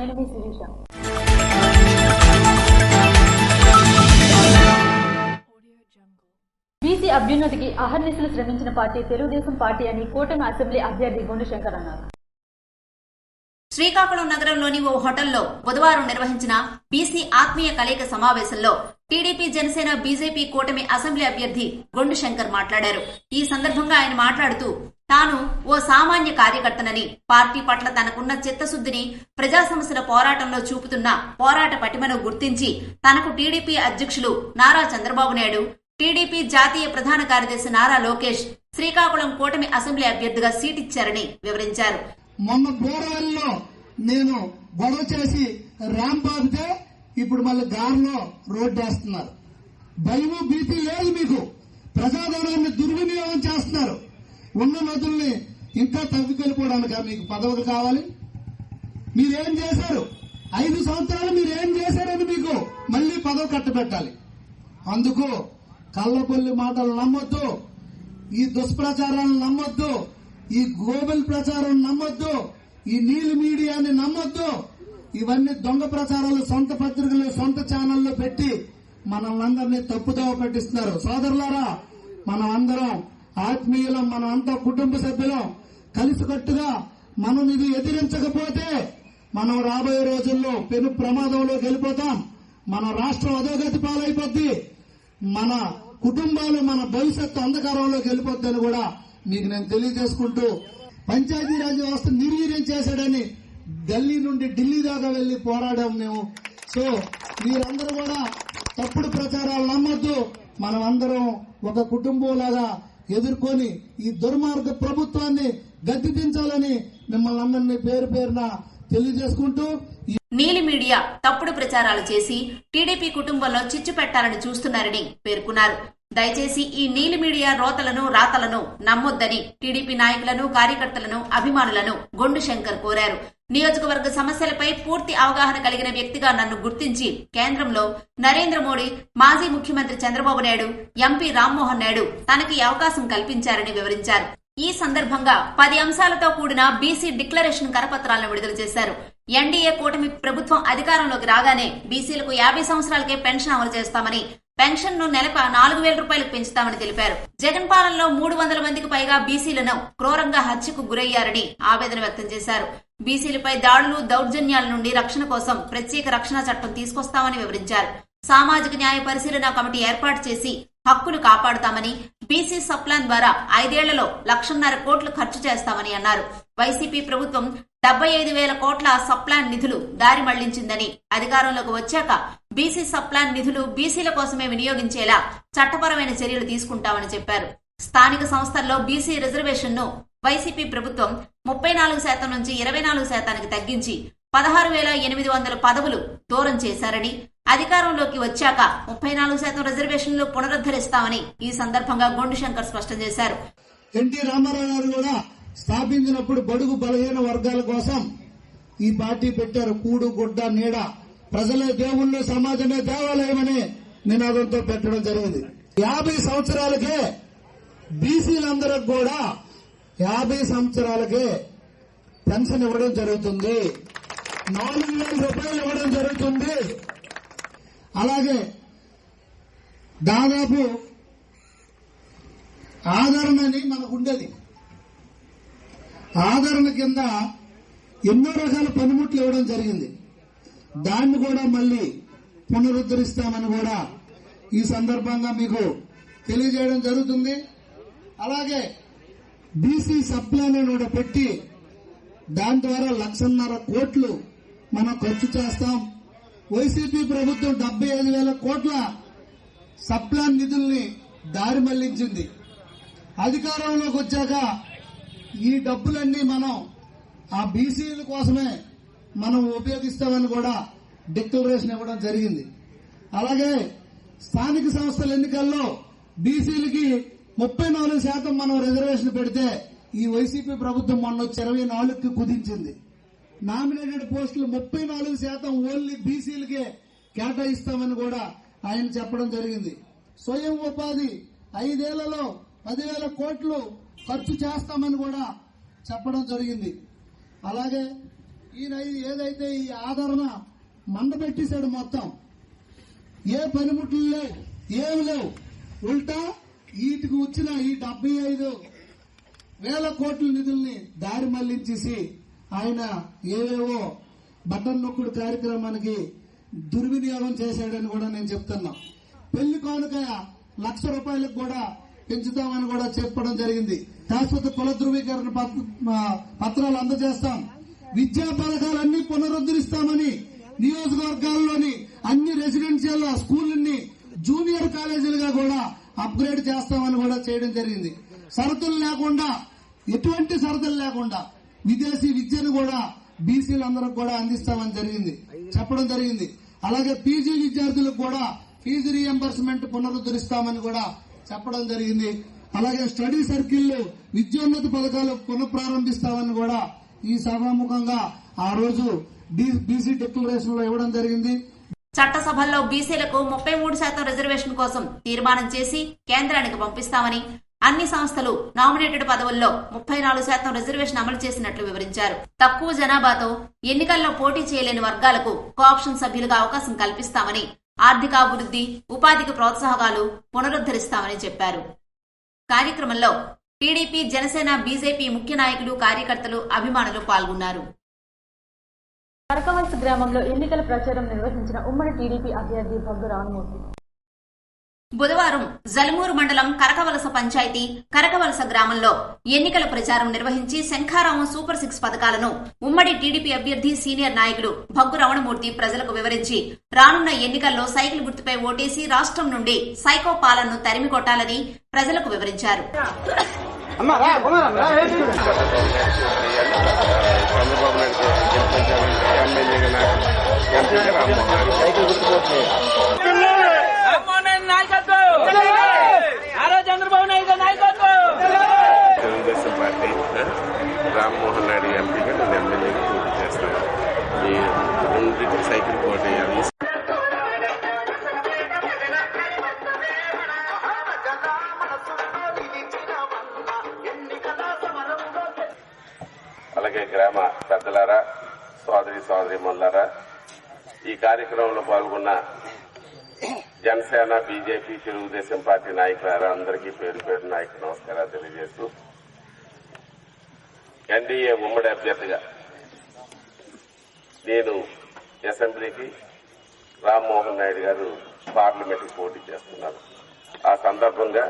నేను మీ శిరీష. బీసీ అభ్యున్నతికి అహర్నిశలు శ్రమించిన పార్టీ తెలుగుదేశం పార్టీ అని కూటమి అసెంబ్లీ అభ్యర్థి గుండుశంకర్ అన్నారు. శ్రీకాకుళం నగరంలోని ఓ హోటల్లో బుధవారం నిర్వహించిన బీసీ ఆత్మీయ కలయిక సమావేశంలో టీడీపీ, జనసేన, బీజేపీ కూటమి అసెంబ్లీ అభ్యర్థి గుండుశంకర్ మాట్లాడారు. ఈ సందర్భంగా ఆయన మాట్లాడుతూ తాను ఓ సామాన్య కార్యకర్తనని, పార్టీ పట్ల తనకున్న చిత్తశుద్ధిని, ప్రజా సమస్యల పోరాటంలో చూపుతున్న పోరాట పటిమను గుర్తించి తనకు టీడీపీ అధ్యక్షులు నారా చంద్రబాబు నాయుడు, టీడీపీ జాతీయ ప్రధాన కార్యదర్శి నారా లోకేష్ శ్రీకాకుళం కూటమి అసెంబ్లీ అభ్యర్థిగా సీటిచ్చారని వివరించారు. మొన్న బోరవల్లిలో నేను గొడవ చేసి ర్యాంప్ ఆపితే ఇప్పుడు మళ్ళీ గారిలో రోడ్డు వేస్తున్నారు. భయము భీతి లేదు మీకు. ప్రజాధనాన్ని దుర్వినియోగం చేస్తున్నారు. ఉన్న నదుల్ని ఇంకా తవ్వికెళ్ళిపోవడానికి మీకు పదవులు కావాలి. మీరేం చేశారు? 5 సంవత్సరాలు మీరేం చేశారని మీకు మళ్లీ పదవి కట్టబెట్టాలి. అందుకు కళ్ళపల్లి మాటలు నమ్మొద్దు, ఈ దుష్ప్రచారాలను నమ్మొద్దు, ఈ గ్లోబల్ ప్రచారం నమ్మొద్దు, ఈ నీలి మీడియాని నమ్మొద్దు. ఇవన్నీ దొంగ ప్రచారాలు సొంత పత్రికలు, సొంత ఛానళ్లు పెట్టి మనల్ని అందరినీ తప్పుదోవ పట్టిస్తున్నారు. సోదరులారా, మనం అందరం ఆత్మీయులం, మనం అంతా కుటుంబ సభ్యులం. కలిసికట్టుగా మనం ఇది ఎదిరించకపోతే మనం రాబోయే రోజుల్లో పెను ప్రమాదంలోకి వెళ్ళిపోతాం. మన రాష్ట్రం అధోగతి పాలైపోద్ది. మన కుటుంబాలు, మన భవిష్యత్తు అంధకారంలోకి వెళ్ళిపోద్దని కూడా మీకు నేను తెలియజేసుకుంటూ, పంచాయతీరాజ్ వ్యవస్థ నిర్వీర్యం చేశాడని ఢిల్లీ నుండి ఢిల్లీ దాకా వెళ్లి పోరాడాం మేము. సో మీరందరూ కూడా తప్పుడు ప్రచారాలు నమ్మొద్దు. మనం అందరం ఒక కుటుంబంలాగా ఎదుర్కొని ఈ దుర్మార్గ ప్రభుత్వాన్ని గద్దెదించాలని మిమ్మల్ని అందరినీ పేరు పేరున తెలియజేసుకుంటూ, నీలి మీడియా తప్పుడు ప్రచారాలు చేసి టీడీపీ కుటుంబంలో చిచ్చు పెట్టాలని చూస్తున్నారని పేర్కొన్నారు. దయచేసి ఈ నీలి మీడియా రోతలను, రాతలను నమ్మొద్దని టీడీపీ నాయకులను, కార్యకర్తలను, అభిమానులను గుండుశంకర్ కోరారు. నియోజకవర్గ సమస్యలపై పూర్తి అవగాహన కలిగిన వ్యక్తిగా నన్ను గుర్తించి కేంద్రంలో నరేంద్ర మోడీ, మాజీ ముఖ్యమంత్రి చంద్రబాబు నాయుడు, ఎంపీ రామ్మోహన్ నాయుడు తనకి అవకాశం కల్పించారని వివరించారు. ఈ సందర్భంగా 10 అంశాలతో కూడిన బీసీ డిక్లరేషన్ కరపత్రాలను విడుదల చేశారు. ఎన్డీఏ కూటమి ప్రభుత్వం అధికారంలోకి రాగానే బీసీలకు 50 సంవత్సరాలకే పెన్షన్ అమలు చేస్తామని, పెన్షన్ ను నెలకు 4,000 రూపాయలకు పెంచుతామని తెలిపారు. జగన్ పాలనలో 300 మందికి పైగా బీసీలను క్రూరంగా హత్యకు గురయ్యారని ఆవేదన వ్యక్తం చేశారు. బీసీలపై దాడులు, దౌర్జన్యాల నుండి రక్షణ కోసం ప్రత్యేక రక్షణ చట్టం తీసుకొస్తామని వివరించారు. సామాజిక న్యాయ పరిశీలన కమిటీ ఏర్పాటు చేసి హక్కును కాపాడుతామని, బీసీ సప్లాన్ ద్వారా 5 ఏళ్లలో 1,50,000 కోట్లు ఖర్చు చేస్తామని అన్నారు. వైసీపీ ప్రభుత్వం 75,000 కోట్ల సప్లాన్ నిధులు దారి మళ్లించిందని, అధికారంలోకి వచ్చాక బీసీ సప్లాన్ నిధులు బీసీల కోసమే వినియోగించేలా చట్టపరమైన చర్యలు తీసుకుంటామని చెప్పారు. స్థానిక సంస్థల్లో బీసీ రిజర్వేషన్ ను వైసీపీ ప్రభుత్వం 34% నుంచి 24% తగ్గించి 16,800 పదవులు దూరం చేశారని, అధికారంలోకి వచ్చాక 34% రిజర్వేషన్లు పునరుద్ధరిస్తామని ఈ సందర్భంగా గుండుశంకర్ స్పష్టం చేశారు. ఎన్టీ రామారావు గారు కూడా స్థాపించినప్పుడు బడుగు బలహీన వర్గాల కోసం ఈ పార్టీ పెట్టారు. కూడు, గుడ్డ, నీడ, ప్రజలే దేవుళ్ళు, సమాజమే దేవాలయమని నినాదంతో పెట్టడం జరిగింది. 50 సంవత్సరాలకే బీసీలందరికి కూడా 50 సంవత్సరాలకే పెన్షన్ ఇవ్వడం జరుగుతుంది. 4,000 రూపాయలు ఇవ్వడం జరుగుతుంది. అలాగే దాదాపు ఆదరణ అని మనకు ఉండేది. ఆదరణ కింద ఎన్నో రకాల పనిముట్లు ఇవ్వడం జరిగింది. దాన్ని కూడా మళ్లీ పునరుద్ధరిస్తామని కూడా ఈ సందర్భంగా మీకు తెలియజేయడం జరుగుతుంది. అలాగే బీసీ సప్లాన్ కూడా పెట్టి దాని ద్వారా 1,50,000 కోట్లు మనం ఖర్చు చేస్తాం. వైసీపీ ప్రభుత్వం 75,000 కోట్ల సప్లాన్ నిధుల్ని దారి మళ్లించింది. అధికారంలోకి వచ్చాక ఈ డబ్బులన్నీ మనం ఆ బీసీల కోసమే మనం ఉపయోగిస్తామని కూడా డిక్లరేషన్ ఇవ్వడం జరిగింది. అలాగే స్థానిక సంస్థల ఎన్నికల్లో బీసీలకి 34% మనం రిజర్వేషన్ పెడితే ఈ వైసీపీ ప్రభుత్వం మొన్న 24కి కుదించింది. నామినేటెడ్ పోస్టులు 34% ఓన్లీ బీసీలకే కేటాయిస్తామని కూడా ఆయన చెప్పడం జరిగింది. స్వయం ఉపాధి 5 ఏళ్లలో 10,000 కోట్లు ఖర్చు చేస్తామని కూడా చెప్పడం జరిగింది. అలాగే ఈయన ఏదైతే ఈ ఆదరణ మంద పెట్టేశాడు మొత్తం. ఏ పనిముట్లు లేవు, ఏమి లేవు. ఉల్టా వీటికి వచ్చిన ఈ 75,000 కోట్ల నిధుల్ని దారి మళ్లించేసి ఆయన ఏవేవో బటన్ నొక్కుడు కార్యక్రమానికి దుర్వినియోగం చేశాడని కూడా నేను చెప్తున్నా. పెళ్లి కానుక ₹1,00,000 కూడా పెంచుతామని కూడా చెప్పడం జరిగింది. శాశ్వత కుల ధృవీకరణ పత్రాలు అందజేస్తాం. విద్యా పథకాలన్నీ పునరుద్ధరిస్తామని నియోజకవర్గాల్లోని అన్ని రెసిడెన్షియల్ స్కూళ్ళని జూనియర్ కాలేజీలుగా కూడా అప్గ్రేడ్ చేస్తామని కూడా చేయడం జరిగింది. షరతులు లేకుండా, ఎటువంటి షరతులు లేకుండా విదేశీ విద్యను కూడా బీసీలందరికి కూడా అందిస్తామని చెప్పడం జరిగింది. అలాగే పీజీ విద్యార్థులకు కూడా ఫీజు రీఎంబర్స్మెంట్ పునరుద్ధరిస్తామని కూడా చెప్పడం జరిగింది. అలాగే స్టడీ సర్కిళ్లు, విద్యోన్నత పథకాలు పునఃప్రారంభిస్తామని కూడా ఈ సభాముఖంగా ఆ రోజు బీసీ డిక్లరేషన్ లో ఇవ్వడం జరిగింది. చట్టసభల్లో బీసీలకు 33% రిజర్వేషన్ కోసం తీర్మానం చేసి కేంద్రానికి పంపిస్తామని, అన్ని సంస్థలు నామినేటెడ్ పదవుల్లో 34% రిజర్వేషన్ అమలు చేసినట్లు వివరించారు. తక్కువ జనాభాతో ఎన్నికల్లో పోటీ చేయలేని వర్గాలకు కోఆప్షన్ సభ్యులుగా అవకాశం కల్పిస్తామని, ఆర్థికాభివృద్ధి, ఉపాధికి ప్రోత్సాహకాలు పునరుద్ధరిస్తామని చెప్పారు. కార్యక్రమంలో టీడీపీ, జనసేన, బీజేపీ ముఖ్య నాయకులు, కార్యకర్తలు, అభిమానులు పాల్గొన్నారు. కరకవలస గ్రామంలో ఎన్నికల ప్రచారం నిర్వహించిన ఉమ్మడి టీడీపీ అభ్యర్థి భగ్గు రామమూర్తి బుధవారం జలమూరు మండలం కరకవలస పంచాయతీ కరకవలస గ్రామంలో ఎన్నికల ప్రచారం నిర్వహించి శంఖారావం సూపర్ 6 పథకాలను ఉమ్మడి టీడీపీ అభ్యర్థి సీనియర్ నాయకుడు భగ్గు రమణమూర్తి ప్రజలకు వివరించి రానున్న ఎన్నికల్లో సైకిల్ గుర్తుపై ఓటేసి రాష్ట్రం నుండి సైకో పాలనను తరిమి కొట్టాలని ప్రజలకు వివరించారు. తెలుగుదేశం పార్టీ రామ్మోహన్ నాయుడు ఎంపీగా నేను ఎమ్మెల్యేగా పోటీ చేస్తాను. ఈ రెండింటికి సైకిల్ పోటీ అలాగే గ్రామ పెద్దలారా, సోదరి మల్లారా, ఈ కార్యక్రమంలో పాల్గొన్న జనసేన, బీజేపీ, తెలుగుదేశం పార్టీ నాయకులారా అందరికీ పేరు పేరు నాయకు నమస్కారాలు తెలియజేస్తూ, ఎన్డీఏ ఉమ్మడి అభ్యర్థిగా నేను అసెంబ్లీకి, రామ్మోహన్ నాయుడు గారు పార్లమెంట్కి పోటీ చేస్తున్నారు. ఆ సందర్భంగా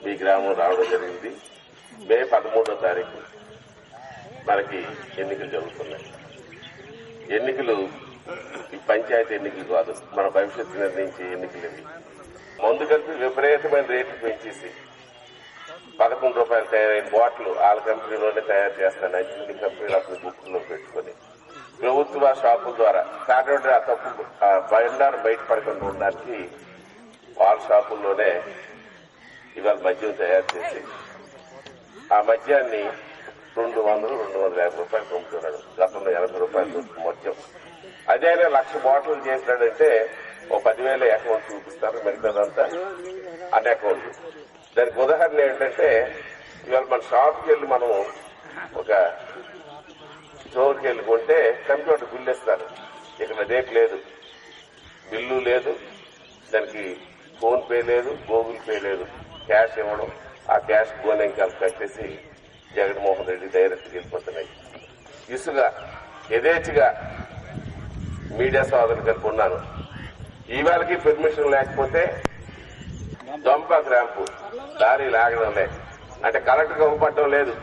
మీ గ్రామం రావడం జరిగింది. మే 13వ తారీఖు మనకి ఎన్నికలు జరుగుతున్నాయి. ఎన్నికలు ఈ పంచాయతీ ఎన్నికలు కాదు, మన భవిష్యత్తు నిర్ణయించే ఎన్నికలు ఇవి. మందు కలిపి విపరీతమైన రేట్లు పెంచేసి ₹11 తయారైన బాటిల్ వాళ్ళ కంపెనీలోనే తయారు చేస్తాను. అన్ని కంపెనీలు అతని బుక్కుల్లో పెట్టుకుని ప్రభుత్వ షాపుల ద్వారా కాకపోతే ఆ తప్పు బండారు బయటపడకుండా ఉండడానికి వాళ్ళ షాపుల్లోనే ఇవాళ మద్యం తయారు చేసి ఆ మద్యాన్ని ₹200-250 అమ్ముతున్నాడు. గతంలో ₹80 మద్యం. అదే ₹1,00,000 బాటిల్ చేసినాడంటే ఓ 10,000 అకౌంట్ చూపిస్తారు, మిగతాదంతా అన్ అకౌంట్. దానికి ఉదాహరణ ఏంటంటే ఇవాళ మన షాప్కి వెళ్ళి మనం ఒక స్టోర్కి వెళ్ళి కొంటే కంప్యూటర్ బిల్లు ఇస్తారు. ఇక్కడ రేట్ లేదు, బిల్లు లేదు, దానికి ఫోన్ పే లేదు, గూగుల్ పే లేదు, క్యాష్ ఇవ్వడం. ఆ క్యాష్ గోనెంకాలు కట్టేసి జగన్మోహన్ రెడ్డి డైరెక్ట్గా వెళ్ళిపోతున్నాయి. ఇసుగా యథేచ్ఛగా మీడియా సోదరులు కలిపి ఉన్నాను. ఈవేళకి పర్మిషన్ లేకపోతే దొంప గ్రాంపు దారి లాగడం లేదు, అంటే కలెక్టర్కి అవ్వపడడం లేదు,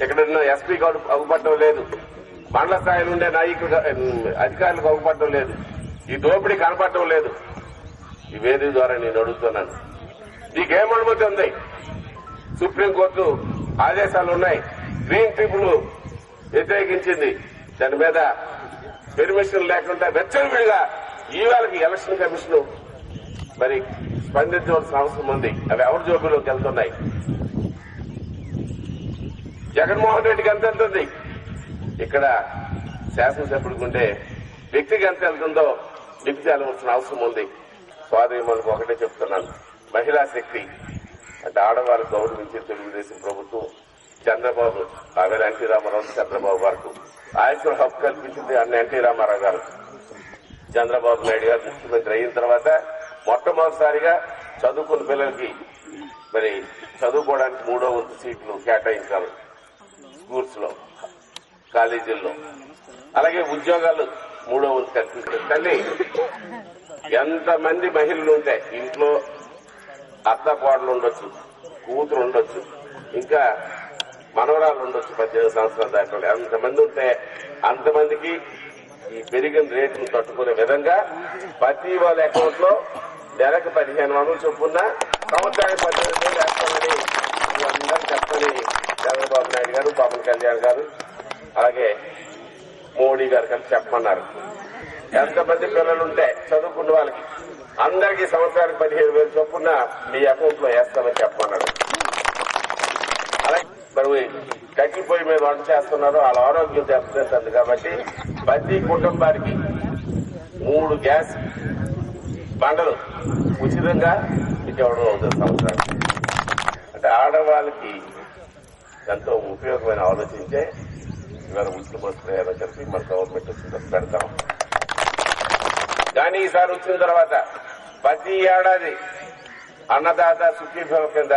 ఎక్కడున్న ఎస్పీకి అవ్వపడడం లేదు, మండల స్థాయిలో ఉండే నాయకులు అధికారులకు అవ్వపడడం లేదు, ఈ దోపిడీ కనపడటం లేదు. ఈ వేదిక ద్వారా నేను అడుగుతున్నాను, నీకేం అనుమతి ఉంది? సుప్రీంకోర్టు ఆదేశాలు ఉన్నాయి, గ్రీన్ ట్రిబ్యునల్ వ్యతిరేకించింది, దాని మీద పెర్మిషన్ లేకుండా వెచ్చనివిడిగా ఈవేళకి ఎలక్షన్ కమిషన్ మరి స్పందించవలసిన అవసరం ఉంది. అవి ఎవరి జోబులోకి వెళ్తున్నాయి? జగన్మోహన్ రెడ్డికి ఎంత వెళ్తుంది? ఇక్కడ శాసనసభ్యుడికి ఉండే వ్యక్తికి ఎంత వెళ్తుందో వ్యక్తి తెలవలసిన అవసరం ఉంది. సోదరిమణులకు ఒకటే చెప్తున్నాను, మహిళా శక్తి అంటే ఆడవారు గౌరవించే తెలుగుదేశం ప్రభుత్వం, చంద్రబాబు ఆవేళ ఎన్టీ రామారావు చంద్రబాబు వరకు ఆయుష్ల హక్కు కల్పించింది అన్న ఎన్టీ రామారావు గారు. చంద్రబాబు నాయుడు గారు ముఖ్యమంత్రి అయిన తర్వాత మొట్టమొదటిసారిగా చదువుకున్న పిల్లలకి మరి చదువుకోవడానికి 3వ వంతు సీట్లు కేటాయించాలి స్కూల్స్ లో, కాలేజీల్లో. అలాగే ఉద్యోగాలు 3వ వంతు కల్పించారు. తల్లి ఎంతమంది మహిళలు ఉంటే ఇంట్లో అత్త కోడలు ఉండొచ్చు, కూతురు ఉండొచ్చు, ఇంకా మనవరాలు ఉండొచ్చు 18 సంవత్సరాల దాకా. ఎంతమంది ఉంటే అంతమందికి ఈ పెరిగిన రేటును తట్టుకునే విధంగా ప్రతి వాళ్ళ అకౌంట్ లో నెలకు 1500 చొప్పున సంవత్సరానికి 15,000 వేస్తామని అందరూ చెప్పని చంద్రబాబు నాయుడు గారు, పవన్ కళ్యాణ్ గారు, అలాగే మోడీ గారు కలిసి చెప్పమన్నారు. ఎంతమంది పిల్లలుంటే చదువుకున్న వాళ్ళకి అందరికీ సంవత్సరానికి 15,000 చొప్పున మీ అకౌంట్ లో వేస్తామని చెప్పమన్నాడు. అలాగే మరి కట్టిపోయి మీద వంట చేస్తున్నారు, వాళ్ళ ఆరోగ్యం దెబ్బతింటుంది కాబట్టి ప్రతి కుటుంబానికి 3 గ్యాస్ బండలు ఉచితంగా ఇవ్వడం అవుతుంది సంవత్సరానికి. అంటే ఆడవాళ్ళకి ఎంతో ఉపయోగమైన ఆలోచించే ఇవాళ ఉచిత బస్సు ప్రయాణం చెప్పి మన గవర్నమెంట్ వచ్చిన పెడతాం. కానీ ఈసారి వచ్చిన తర్వాత ప్రతి ఏడాది అన్నదాత సుఖీభవ కింద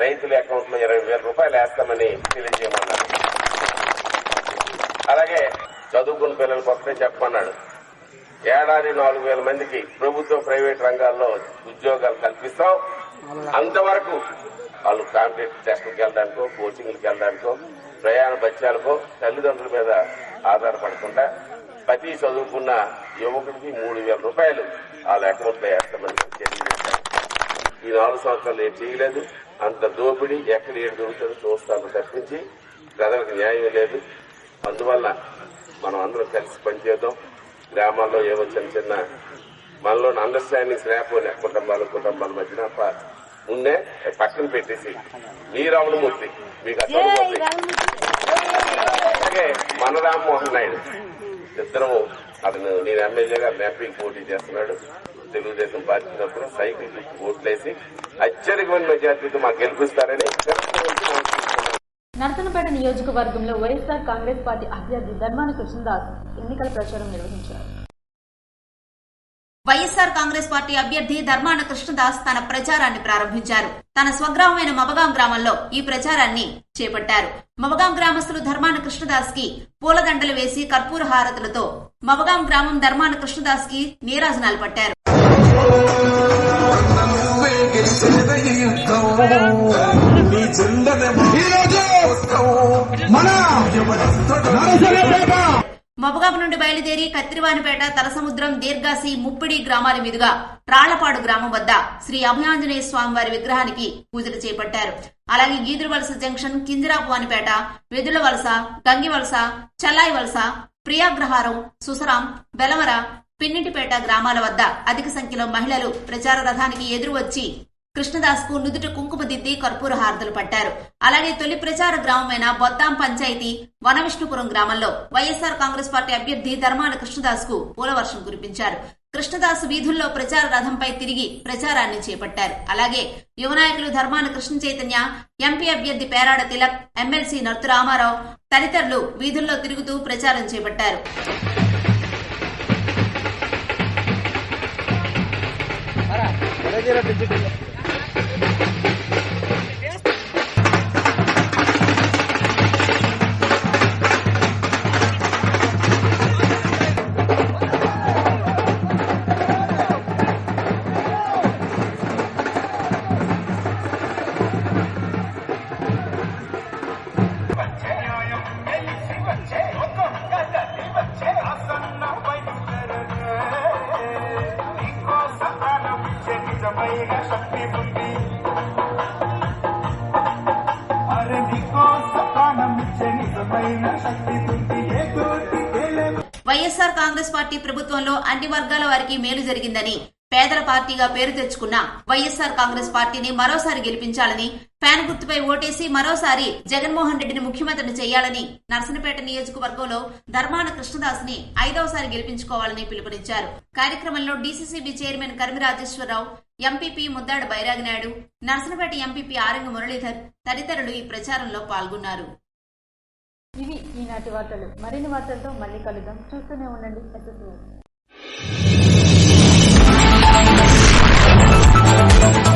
రైతుల అకౌంట్ లో 20,000 రూపాయలు వేస్తామని తెలియజేయమన్నారు. అలాగే చదువుకున్న పిల్లలకు ఒకటే చెప్పమన్నాడు. ఏడాది 4,000 మందికి ప్రభుత్వ ప్రైవేట్ రంగాల్లో ఉద్యోగాలు కల్పిస్తాం. అంతవరకు వాళ్ళు కాంపిటేటివ్ టెస్టులకు వెళ్ళడానికో, కోచింగ్లకు వెళ్ళడానికో, ప్రయాణ భత్యాలకో తల్లిదండ్రుల మీద ఆధారపడకుండా ప్రతి చదువుకున్న యువకుడికి 3,000 రూపాయలు వాళ్ళ అకౌంట్ లో వేస్తామని తెలియజేశారు. ఈ 4 సంవత్సరాలు ఏం చేయలేదు. అంత దోపిడీ ఎక్కడ ఏడు దొరుకుతుందో చూస్తాను తప్పించి ప్రజలకు న్యాయం లేదు. అందువల్ల మనం అందరం కలిసి పనిచేద్దాం. గ్రామాల్లో ఏవో చిన్న మనలో అండర్స్టాండింగ్స్ లేకపోయినా కుటుంబాల మధ్యన ఉన్నే పక్కన పెట్టేసి మీ రామణమూర్తి మీకు అలాగే మన రామ్మోహన్ నాయుడు ఇద్దరము అతను నేను ఎమ్మెల్యేగా మ్యాపింగ్ పోటీ చేస్తున్నాడు. తెలుగుదేశం పార్టీ తరఫున సైకిల్ ఓట్లేసి అత్యధికమైన మెజార్టీతో మాకు గెలిపిస్తారని. నర్సన్నపేట నియోజకవర్గంలో వైఎస్ఆర్ కాంగ్రెస్ పార్టీ అభ్యర్థి ధర్మాన కృష్ణదాస్ ఎన్నికల ప్రచారం నిర్వహించారు. వైఎస్ఆర్ కాంగ్రెస్ పార్టీ అభ్యర్థి ధర్మాన కృష్ణదాస్ తన ప్రచారాన్ని ప్రారంభించారు. తన స్వగ్రామమైన మబగాం గ్రామంలో ఈ ప్రచారాన్ని చేపట్టారు. మబగాం గ్రామస్తులు ధర్మాన కృష్ణదాస్ కి పూలదండలు వేసి కర్పూర హారతులతో మబగాం గ్రామం ధర్మాన కృష్ణదాస్ కి నీరాజనాలు పట్టారు. మబగాం నుండి బయలుదేరి కత్తిరివానిపేట, తలసముద్రం, దీర్ఘాసి, ముప్పిడి గ్రామాల మీదుగా రాళ్లపాడు గ్రామం వద్ద శ్రీ అభయాంజనేయ స్వామి వారి విగ్రహానికి పూజలు చేపట్టారు. అలాగే గీదురువలస జంక్షన్, కింజరాపువానిపేట, వెదుల వలస, గంగివలస, చల్లాయి వలస, ప్రియాగ్రహారం, సుసరాం, బెలమర, పిన్నిటిపేట గ్రామాల వద్ద అధిక సంఖ్యలో మహిళలు ప్రచార రథానికి ఎదురు వచ్చి కృష్ణదాస్ కు నుదుట కుంకుమ దిద్ది కర్పూర హారతులు పట్టారు. అలాగే తొలి ప్రచార గ్రామమైన బొత్తాం పంచాయతీ వనవిష్ణుపురం గ్రామంలో వైఎస్ఆర్ కాంగ్రెస్ పార్టీ అభ్యర్థి ధర్మాన కృష్ణదాస్ కు పూలవర్షం కురిపించారు. కృష్ణదాస్ వీధుల్లో ప్రచార రథంపై తిరిగి ప్రచారాన్ని చేపట్టారు. అలాగే యువ నాయకులు ధర్మాన కృష్ణ చైతన్య, ఎంపీ అభ్యర్థి పేరాడ తిలక్, ఎమ్మెల్సీ నర్తు రామారావు తదితరులు వీధుల్లో తిరుగుతూ ప్రచారం చేపట్టారు. వైఎస్ఆర్ కాంగ్రెస్ పార్టీ ప్రభుత్వంలో అన్ని వర్గాల వారికి మేలు జరిగిందని, పేదల పార్టీగా పేరు తెచ్చుకున్న వైఎస్ఆర్ కాంగ్రెస్ పార్టీని మరోసారి గెలిపించాలని, ఫ్యాన్ గుర్తుపై ఓటేసి మరోసారి జగన్మోహన్ రెడ్డిని ముఖ్యమంత్రిని చేయాలని నర్సన్నపేట నియోజకవర్గంలో ధర్మాన కృష్ణదాస్ ని 5వసారి గెలిపించుకోవాలని పిలుపునిచ్చారు. కార్యక్రమంలో DCCB chairman Karmi Rajeswararao, MPP Muddada Bairaginaidu, Narasannapeta MPP Aranga Muralidhar తదితరులు ఈ ప్రచారంలో పాల్గొన్నారు. ఇవి ఈనాటి వార్తలు. మరిన్ని వార్తలతో మళ్ళీ కలుద్దాం. చూస్తూనే ఉండండి SSY.